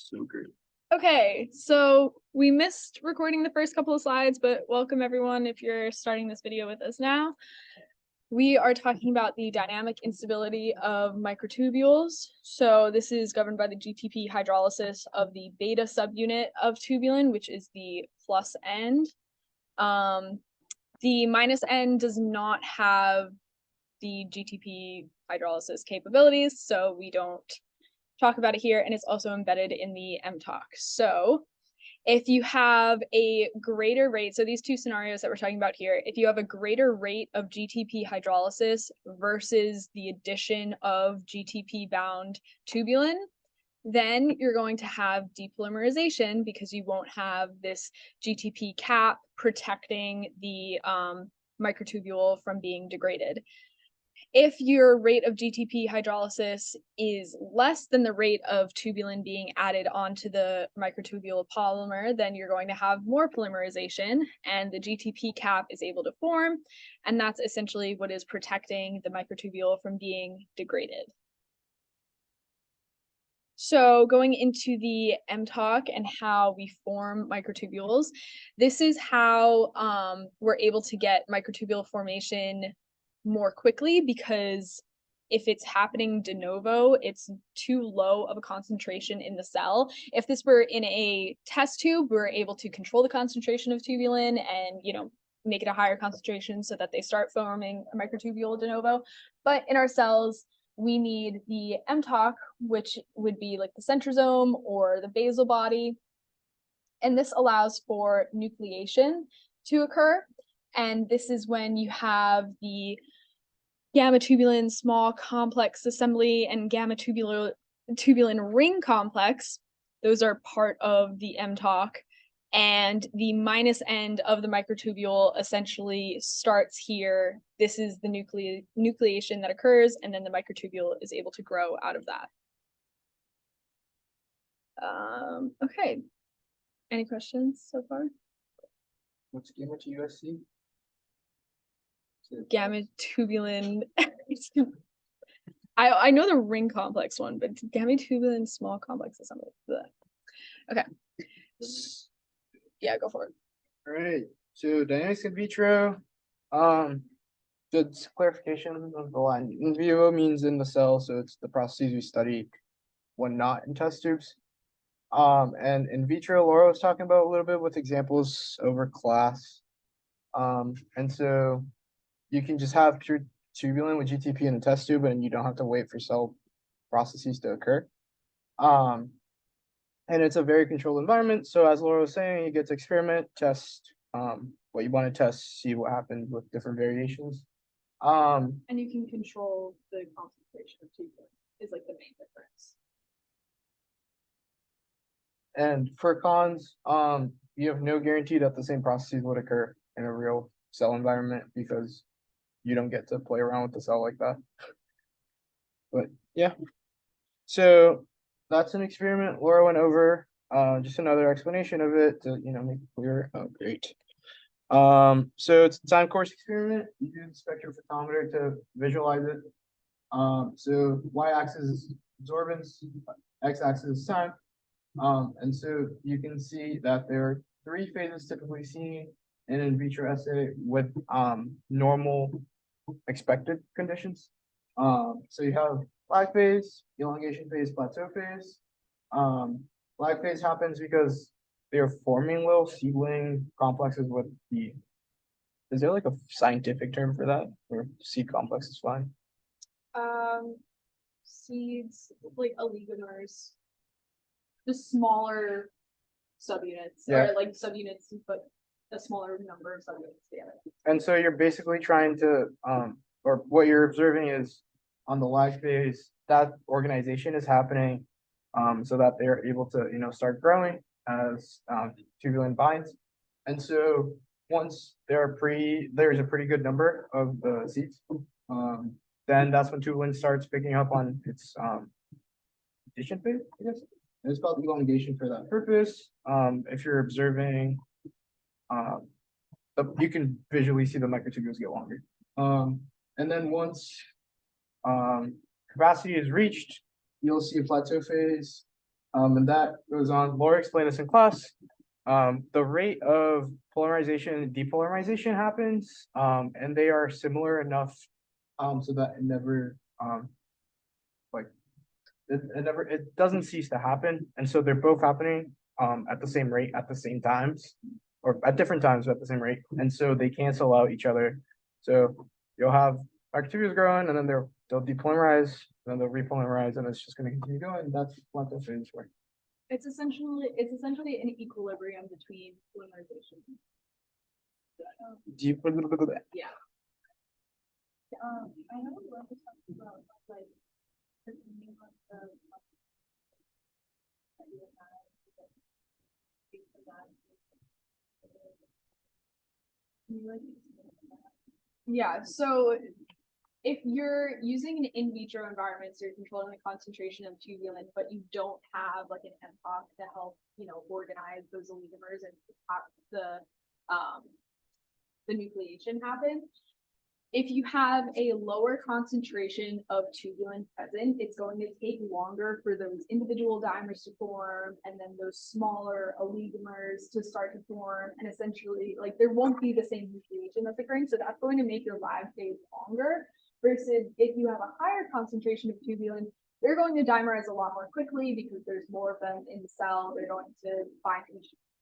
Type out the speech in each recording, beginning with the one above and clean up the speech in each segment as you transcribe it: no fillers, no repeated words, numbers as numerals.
So great. Okay, so we missed recording the first couple of slides, but welcome everyone if you're starting this video with us now. We are talking about the dynamic instability of microtubules. So this is governed by the GTP hydrolysis of the beta subunit of tubulin, which is the plus end. The minus end does not have the GTP hydrolysis capabilities, so we don't talk about it here, and it's also embedded in the MTalk. So if you have a greater rate, so these two scenarios that we're talking about here, if you have a greater rate of GTP hydrolysis versus the addition of GTP bound tubulin, then you're going to have depolymerization because you won't have this GTP cap protecting the microtubule from being degraded. If your rate of GTP hydrolysis is less than the rate of tubulin being added onto the microtubule polymer, then you're going to have more polymerization and the GTP cap is able to form. And that's essentially what is protecting the microtubule from being degraded. So going into the MTalk and how we form microtubules, this is how we're able to get microtubule formation more quickly, because if it's happening de novo, it's too low of a concentration in the cell. If this were in a test tube, we're able to control the concentration of tubulin and, make it a higher concentration so that they start forming a microtubule de novo. But in our cells, we need the MTalk, which would be like the centrosome or the basal body. And this allows for nucleation to occur. And this is when you have the gamma tubulin small complex assembly and gamma tubulin ring complex. Those are part of the MTalk. And the minus end of the microtubule essentially starts here. This is the nucleation that occurs, and then the microtubule is able to grow out of that. Okay. Any questions so far? What's gamma to USC? Gamma tubulin. I know the ring complex one, but gamma tubulin small complex assembly. Okay. Yeah, go for it. All right. So dynamics in vitro. Just clarification of the line. In vivo means in the cell, so it's the processes we study when not in test tubes. And in vitro, Laura was talking about a little bit with examples over class. And so you can just have pure tubulin with GTP in a test tube, and you don't have to wait for cell processes to occur. And it's a very controlled environment. So as Laura was saying, you get to experiment, test what you want to test, see what happens with different variations. And you can control the concentration of tubulin is like the main difference. And for cons, you have no guarantee that the same processes would occur in a real cell environment because you don't get to play around with the cell like that. But yeah, so that's an experiment Laura went over. Just another explanation of it to make it clear. Oh, great. So it's a time course experiment. You use the spectrophotometer to visualize it. So y-axis is absorbance, x-axis is time. And so you can see that there are 3 phases typically seen in an in vitro assay with normal expected conditions. So you have lag phase, elongation phase, plateau phase. Lag phase happens because they're forming little seedling complexes with the. Is there like a scientific term for that, or seed complex is fine? Seeds like oligomers, the smaller subunits, Yeah. or like subunits, but a smaller number of subunits together. And so you're basically trying to, or what you're observing is on the lag phase, that organization is happening so that they're able to, start growing as tubulin binds. And so once there's a pretty good number of the seeds, then that's when tubulin starts picking up on its addition phase, I guess. And it's called elongation for that purpose. If you're observing, you can visually see the microtubules get longer. And then once capacity is reached, you'll see a plateau phase. And that goes on. Laura explained this in class. The rate of polarization and depolarization happens, and they are similar enough, so that it never, like, it doesn't cease to happen. And so they're both happening, at the same rate at the same times, or at different times at the same rate. And so they cancel out each other. So you'll have bacteria growing, and then they'll depolarize, then they'll repolarize, and it's just going to continue going. And that's what the phase work. It's essentially an equilibrium between polymerization. Do you put a little bit of that? Yeah. I know we were talking about like the meaning of the Yeah, so if you're using an in vitro environment, so you're controlling the concentration of tubulin, but you don't have like an MPOC to help, organize those oligomers and have the nucleation happen. If you have a lower concentration of tubulin present, it's going to take longer for those individual dimers to form, and then those smaller oligomers to start to form, and essentially, like, there won't be the same nucleation that's occurring, so that's going to make your lag phase longer, versus if you have a higher concentration of tubulin, they're going to dimerize a lot more quickly because there's more of them in the cell. They're going to find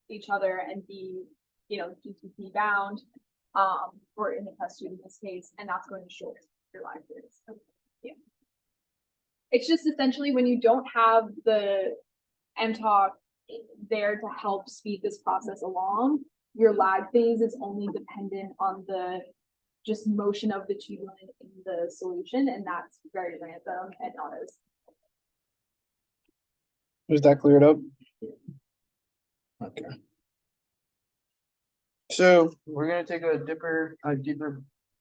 each other and be, GTP bound, or in the test tube in this case, and that's going to shorten your lag periods. Yeah. It's just essentially when you don't have the mTOC there to help speed this process along, your lag phase is only dependent on the just motion of the tubulin in the solution, and that's very random and not as. Was that cleared up? Okay. So we're gonna take a deeper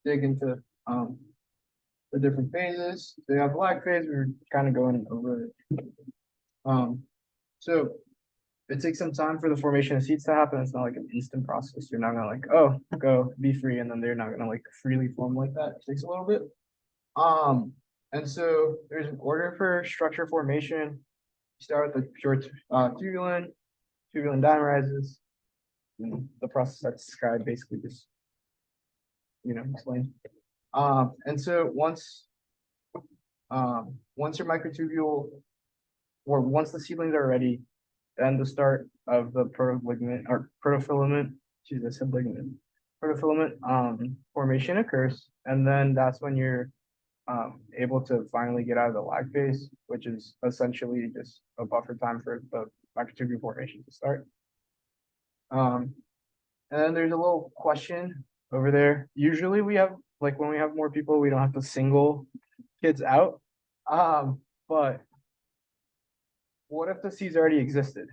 dig into the different phases. So you have lag phase, we're kind of going over it. So it takes some time for the formation of seeds to happen. It's not like an instant process. You're not gonna like, oh, go be free, and then they're not gonna like freely form like that. It takes a little bit. And so there's an order for structure formation. You start with the pure tubulin dimerizes. And the process that Skye basically just, explained. And so once your microtubule, or once the seedlings are ready, then the start of the protoligament or protofilament, I said ligament, protofilament formation occurs, and then that's when you're able to finally get out of the lag phase, which is essentially just a buffer time for the microtubule formation to start. And then there's a little question over there. Usually we have, like, when we have more people, we don't have to single kids out. But what if the seeds already existed?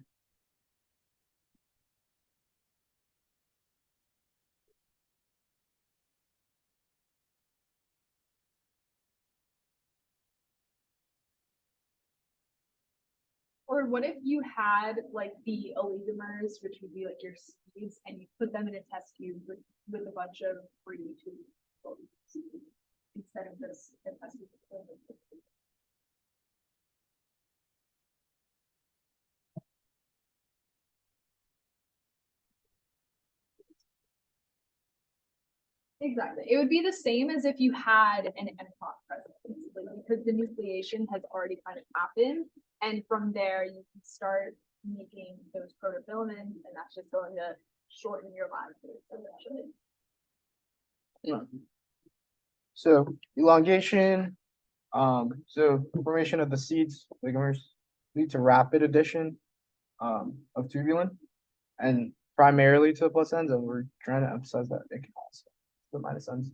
Or what if you had like the oligomers, which would be like your seeds, and you put them in a test tube with a bunch of free tubes instead of just a test tube. Exactly. It would be the same as if you had an MPOC present, basically, because the nucleation has already kind of happened. And from there, you can start making those protofilaments, and that's just going to shorten your lag phase eventually. So elongation, so formation of the seeds, ligamers, lead to rapid addition of tubulin, and primarily to the plus ends, and we're trying to emphasize that it can also the minus ends.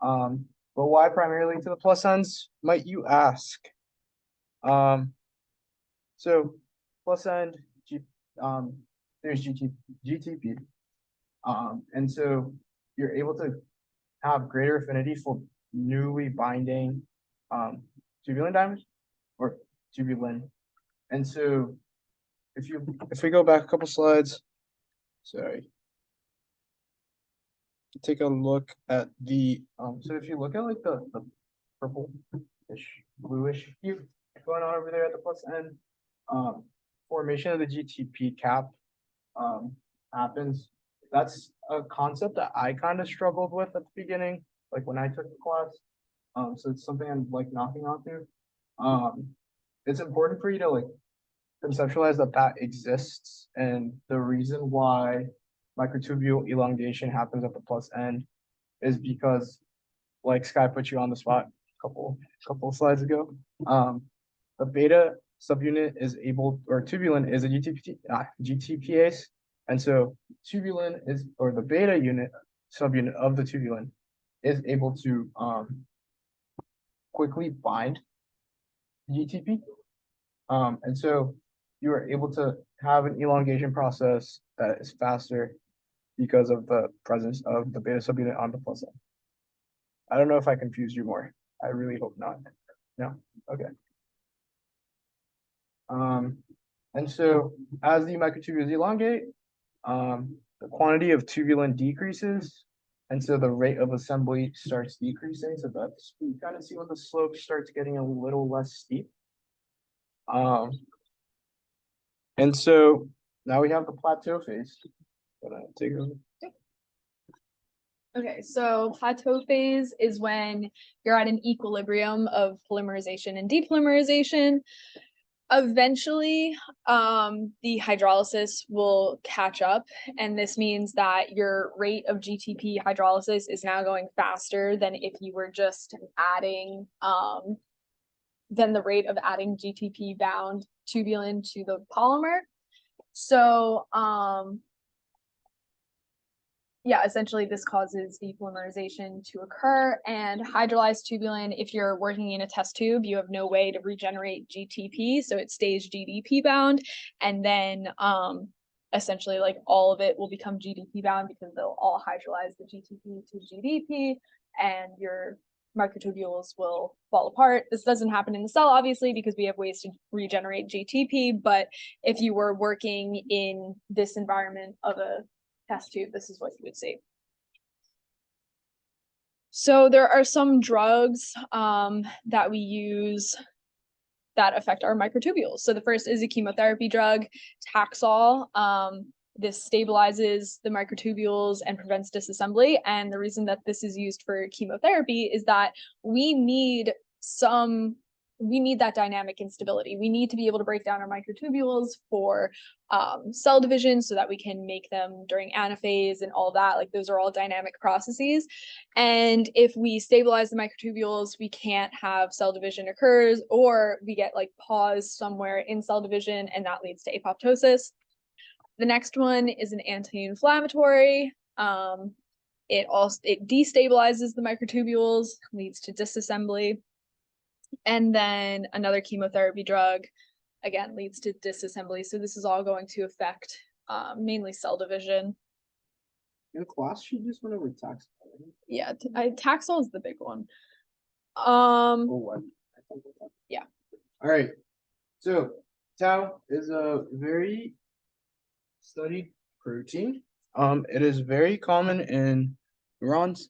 But why primarily to the plus ends, might you ask? So plus end, there's GTP. And so you're able to have greater affinity for newly binding tubulin dimers or tubulin. And so if we go back a couple slides, sorry. Take a look at the so if you look at like the purple-ish, bluish hue going on over there at the plus end, formation of the GTP cap happens, that's a concept that I kind of struggled with at the beginning, like when I took the class. So it's something I'm like knocking onto. It's important for you to like conceptualize that that exists, and the reason why microtubule elongation happens at the plus end is because, like Skye put you on the spot couple of slides ago, the beta subunit is able, or tubulin is a GTPase, and so tubulin is, or the beta unit subunit of the tubulin is able to quickly bind GTP. And so you are able to have an elongation process that is faster because of the presence of the beta subunit on the plus end. I don't know if I confused you more. I really hope not. No? Okay. And so as the microtubules elongate, the quantity of tubulin decreases, and so the rate of assembly starts decreasing. So that's, you kind of see when the slope starts getting a little less steep. And so now we have the plateau phase. Take over. Okay, so plateau phase is when you're at an equilibrium of polymerization and depolymerization. Eventually, the hydrolysis will catch up, and this means that your rate of GTP hydrolysis is now going faster than if you were just adding, than the rate of adding GTP bound tubulin to the polymer. So, yeah, essentially this causes depolymerization to occur, and hydrolyzed tubulin, if you're working in a test tube, you have no way to regenerate GTP, so it stays GDP bound, and then essentially like all of it will become GDP bound because they'll all hydrolyze the GTP to GDP, and your microtubules will fall apart. This doesn't happen in the cell, obviously, because we have ways to regenerate GTP, but if you were working in this environment of a test tube, this is what you would see. So there are some drugs that we use that affect our microtubules. So the first is a chemotherapy drug, Taxol. This stabilizes the microtubules and prevents disassembly. And the reason that this is used for chemotherapy is that we need that dynamic instability. We need to be able to break down our microtubules for cell division so that we can make them during anaphase and all that. Like those are all dynamic processes. And if we stabilize the microtubules, we can't have cell division occurs, or we get like pause somewhere in cell division, and that leads to apoptosis. The next one is an anti-inflammatory. It destabilizes the microtubules, leads to disassembly. And then another chemotherapy drug, again, leads to disassembly. So this is all going to affect mainly cell division. In class, she just went over Taxol. Yeah, Taxol is the big one. What? Yeah. All right. So tau is a very studied protein. It is very common in neurons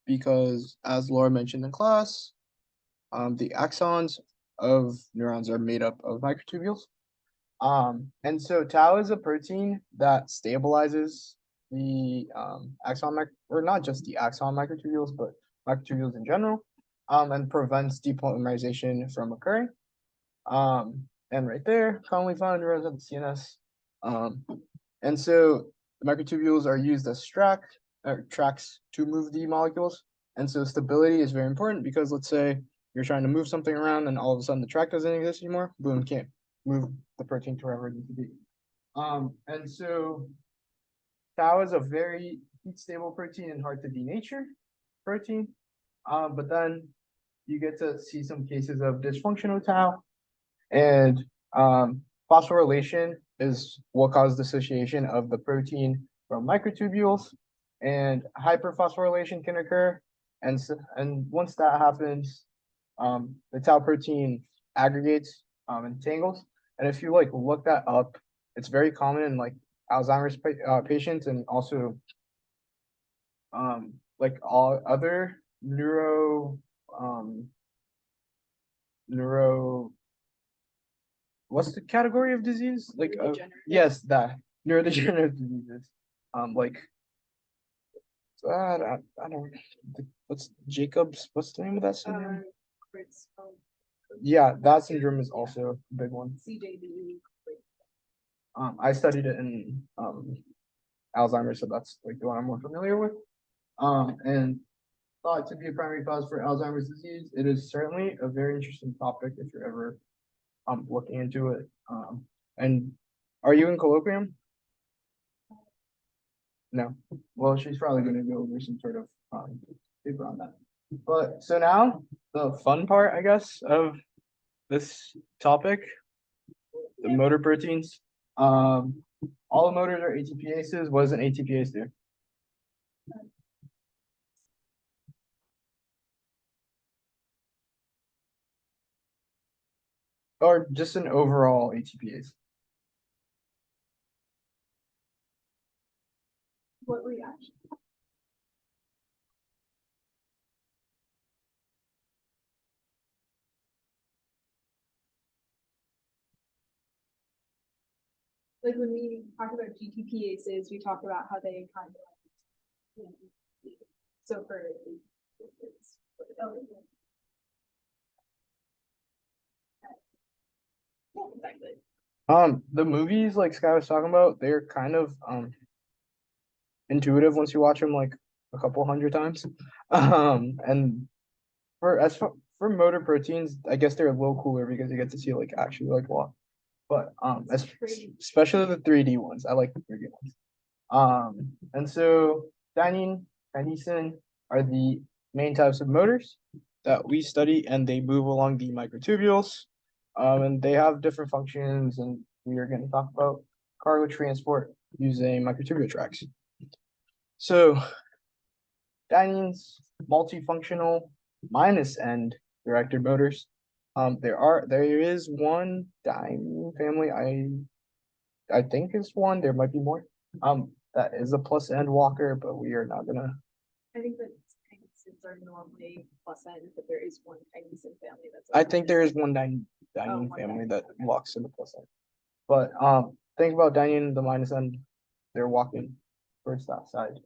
because, as Laura mentioned in class, the axons of neurons are made up of microtubules. And so tau is a protein that stabilizes the axon, or not just the axon microtubules, but microtubules in general, and prevents depolymerization from occurring. And right there, commonly found in neurons of the CNS. And so the microtubules are used as tracks to move the molecules. And so stability is very important because, let's say you're trying to move something around and all of a sudden the track doesn't exist anymore, boom, can't move the protein to wherever it needs to be. And so tau is a very heat stable protein and hard to denature protein. But then you get to see some cases of dysfunctional tau, and phosphorylation is what causes dissociation of the protein from microtubules, and hyperphosphorylation can occur. And once that happens, the tau protein aggregates and tangles. And if you like look that up, it's very common in like Alzheimer's patients, and also like all other what's the category of disease? Like, Neurodegenerative. yes, that neurodegenerative diseases. Like, I don't, what's Jacob's, what's the name of that syndrome? It's, Yeah, that syndrome is also a big one. CJD. I studied it in, Alzheimer's, so that's like the one I'm more familiar with. And thought to be a primary cause for Alzheimer's disease. It is certainly a very interesting topic if you're ever looking into it. And are you in colloquium? No. Well, she's probably going to go over some sort of paper on that. But so now the fun part, I guess, of this topic, the motor proteins. All the motors are ATPases. What does an ATPase do? Or just an overall ATPase? What reaction? Like when we talk about GTPases, we talk about how they kind of. So for. Yeah, exactly. The movies like Skye was talking about, they're kind of intuitive once you watch them like a couple hundred times. And for motor proteins, I guess they're a little cooler because you get to see like actually like walk. But especially the 3D ones. I like the 3D ones. And so dynein, kinesin are the main types of motors that we study, and they move along the microtubules. And they have different functions, and we are going to talk about cargo transport using microtubule tracks. So dynein's multifunctional minus end directed motors. There is one dynein family, I think is one, there might be more. That is a plus end walker, but we are not gonna. I think that kinesins are normally plus end, but there is one kinesin family that's. I think there is one dynein one family dynein, that okay. walks in the plus end. But think about dynein, the minus end, they're walking towards that side.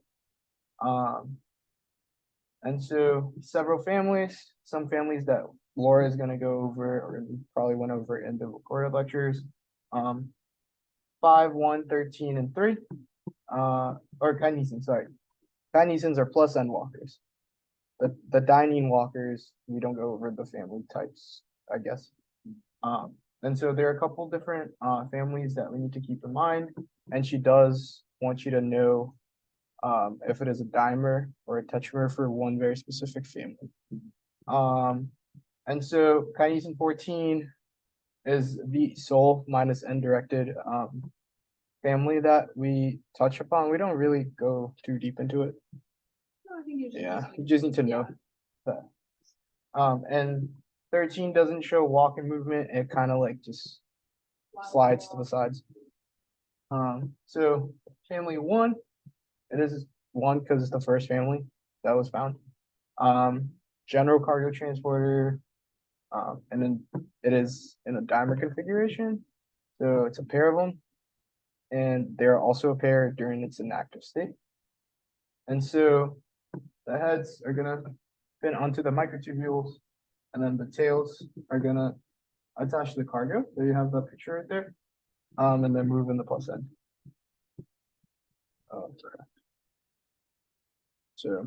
And so several families, some families that Laura is gonna go over, or probably went over in the recorded lectures. 5, 1, 13, and 3. Or kinesins, sorry. Kinesins are plus end walkers. The dynein walkers, we don't go over the family types, I guess. And so there are a couple different families that we need to keep in mind, and she does want you to know if it is a dimer or a tetramer for one very specific family. And so kinesin 14 is the sole minus end directed family that we touch upon. We don't really go too deep into it. No, I think Yeah, you just need to know that. And 13 doesn't show walking movement. It kind of like just slides to the sides. So family 1, it is 1 because it's the first family that was found. General cargo transporter, and then it is in a dimer configuration. So it's a pair of them, and they're also a pair during its inactive state. And so the heads are gonna pin onto the microtubules, and then the tails are gonna attach to the cargo. So you have the picture right there. And then move in the plus end. Oh, sorry. So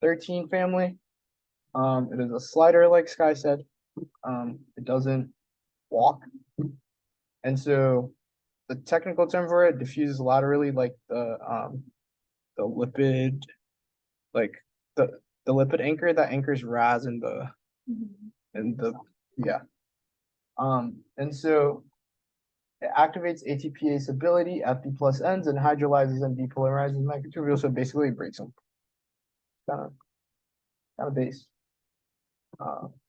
13 family. It is a slider, like Skye said. It doesn't walk. And so the technical term for it diffuses laterally, like the lipid, like the lipid anchor that anchors RAS in the yeah. And so it activates ATPase ability at the plus ends and hydrolyzes and depolarizes microtubules, so basically it breaks them. Kind of base.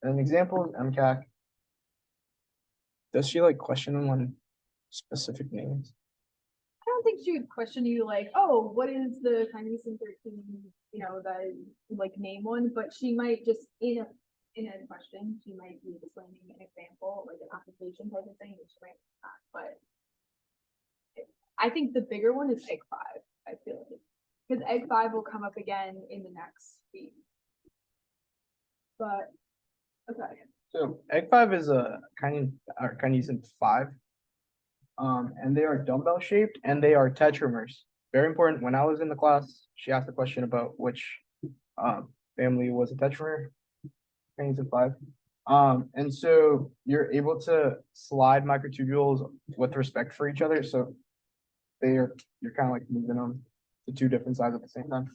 An example is MCAC. Does she like question them on specific names? I don't think she would question you like, oh, what is the kinesin 13, the like name one, but she might just in a question, she might be explaining an example, like an application type of thing, which she might not, but. I think the bigger one is egg 5, I feel like, because egg 5 will come up again in the next week. But, okay, So egg 5 is a kinesin 5. And they are dumbbell shaped and they are tetramers. Very important. When I was in the class, she asked a question about which family was a tetramer. Kinesin 5. And so you're able to slide microtubules with respect for each other. So you're kind of like moving them to two different sides at the same time.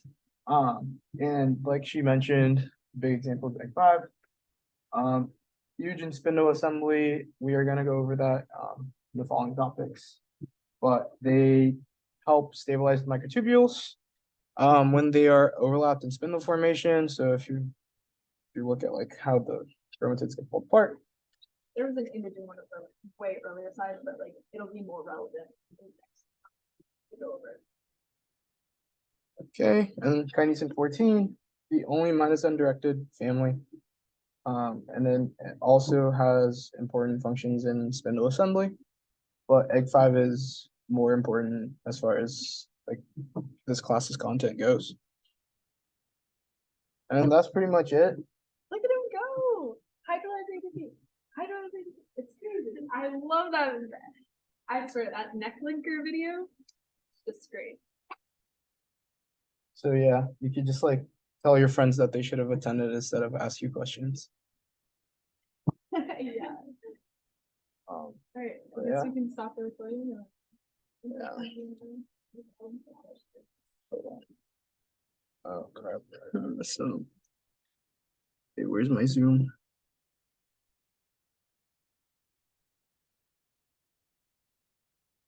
And like she mentioned, big example of egg 5. Huge in spindle assembly. We are gonna go over that in the following topics, but they help stabilize the microtubules when they are overlapped in spindle formation. So if you look at like how the chromatids get pulled apart. there was an image in one of the way earlier slides, but like, it'll be more relevant in the next. To go over it. Okay, and kinesin 14, the only minus undirected family. And then it also has important functions in spindle assembly, but egg 5 is more important as far as like this class's content goes. And that's pretty much it. Look at him go! Hydrolyzation. It's crazy. I love that. I swear that neck linker video, just great. So yeah, you could just like tell your friends that they should have attended instead of ask you questions. Yeah. Um, Alright, I But guess yeah. we can stop the recording. Or... Yeah. Oh crap. So, hey, where's my Zoom?